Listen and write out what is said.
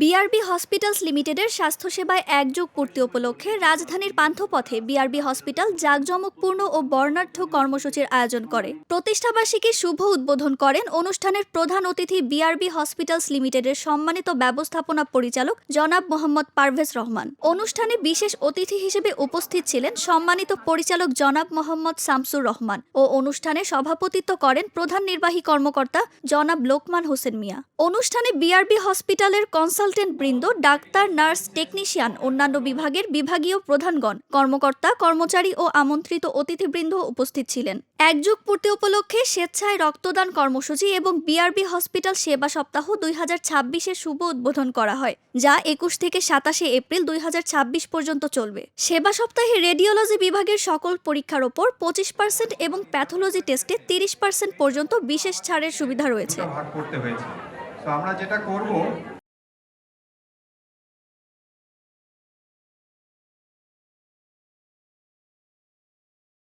BRB hospitals লিমিটেডের স্বাস্থ্যসেবায় একযোগ পূর্তি উপলক্ষে রাজধানীর পান্থপথে বিআরবি হসপিটাল জাঁকজমকপূর্ণ ও বর্ণাঢ্য কর্মসূচির আয়োজন করে। প্রতিষ্ঠাবার্ষিকীর শুভ উদ্বোধন করেন অনুষ্ঠানের প্রধান অতিথি বিআরবি হসপিটালস লিমিটেডের সম্মানিত ব্যবস্থাপনা পরিচালক জনাব মোহাম্মদ পারভেজ রহমান। অনুষ্ঠানে বিশেষ অতিথি হিসেবে উপস্থিত ছিলেন সম্মানিত পরিচালক জনাব মোহাম্মদ শামসুর রহমান ও অনুষ্ঠানে সভাপতিত্ব করেন প্রধান নির্বাহী কর্মকর্তা জনাব লোকমান হোসেন মিয়া। অনুষ্ঠানে বিআরবি হসপিটালের কনসালটেন্ট বৃন্দ, ডাক্তার, নার্স, টেকনিশিয়ান, অন্যান্য বিভাগের বিভাগীয় প্রধানগণ, কর্মকর্তা, কর্মচারী ও আমন্ত্রিত অতিথিবৃন্দ উপস্থিত ছিলেন। একযোগ পূর্তি উপলক্ষে স্বেচ্ছায় রক্তদান কর্মসূচি এবং বিআরবি হসপিটাল সেবা সপ্তাহ 2026-এর শুভ উদ্বোধন করা হয়, যা 21 থেকে 27 এপ্রিল 2026 পর্যন্ত চলবে। সেবা সপ্তাহে রেডিওলজি বিভাগের সকল পরীক্ষার ওপর 25% এবং প্যাথোলজি টেস্টে 30% পর্যন্ত বিশেষ ছাড়ের সুবিধা রয়েছে। তো আমরা যেটা করব